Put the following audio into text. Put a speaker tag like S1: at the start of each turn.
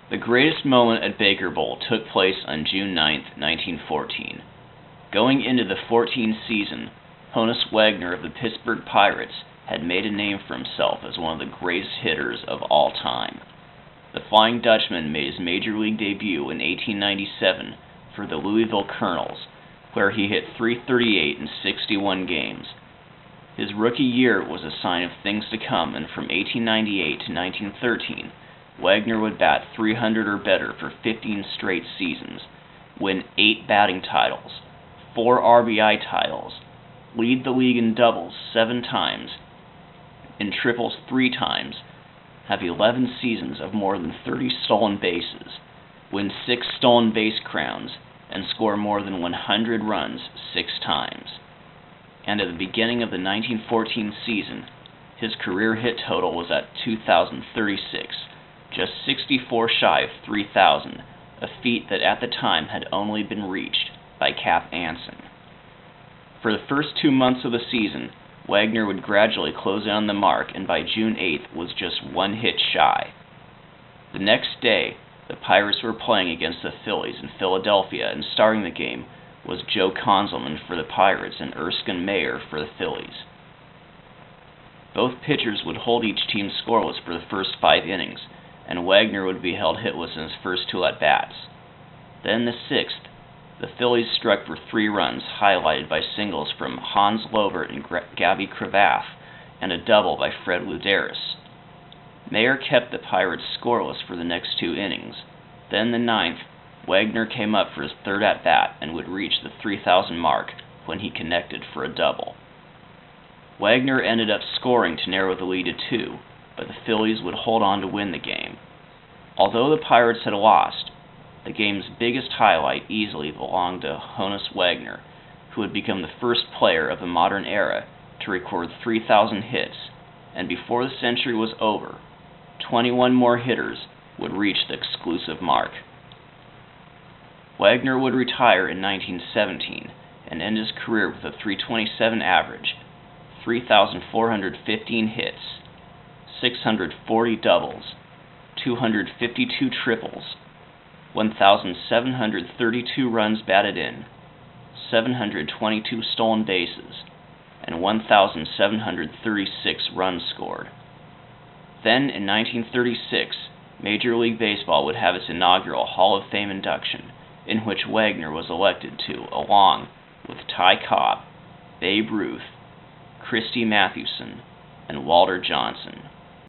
S1: The greatest moment at Baker Bowl took place on June 9, 1914. Going into the 14th season, Honus Wagner of the Pittsburgh Pirates had made a name for himself as one of the greatest hitters of all time. The Flying Dutchman made his Major League debut in 1897 for the Louisville Colonels, where he hit .338 in 61 games. His rookie year was a sign of things to come, and from 1898 to 1913, Wagner would bat .300 or better for 15 straight seasons, win 8 batting titles, 4 RBI titles, lead the league in doubles 7 times, in triples 3 times, have 11 seasons of more than 30 stolen bases, win 6 stolen base crowns, and score more than 100 runs 6 times. And at the beginning of the 1914 season, his career hit total was at 2,036, just 64 shy of 3,000, a feat that at the time had only been reached by Cap Anson. For the first 2 months of the season, Wagner would gradually close in on the mark, and by June 8th was just 1 hit shy. The next day, the Pirates were playing against the Phillies in Philadelphia, and starting the game was Joe Konzelman for the Pirates and Erskine Mayer for the Phillies. Both pitchers would hold each team scoreless for the first 5 innings, and Wagner would be held hitless in his first 2 at-bats. Then in the 6th, the Phillies struck for 3 runs, highlighted by singles from Hans Lovert and Gabby Cravath, and a double by Fred Luderis. Mayer kept the Pirates scoreless for the next 2 innings. Then in the 9th, Wagner came up for his 3rd at-bat and would reach the 3,000 mark when he connected for a double. Wagner ended up scoring to narrow the lead to 2, but the Phillies would hold on to win the game. Although the Pirates had lost, the game's biggest highlight easily belonged to Honus Wagner, who had become the first player of the modern era to record 3,000 hits, and before the century was over, 21 more hitters would reach the exclusive mark. Wagner would retire in 1917 and end his career with a .327 average, 3,415 hits, 640 doubles, 252 triples, 1,732 runs batted in, 722 stolen bases, and 1,736 runs scored. Then, in 1936, Major League Baseball would have its inaugural Hall of Fame induction, in which Wagner was elected to, along with Ty Cobb, Babe Ruth, Christy Mathewson, and Walter Johnson.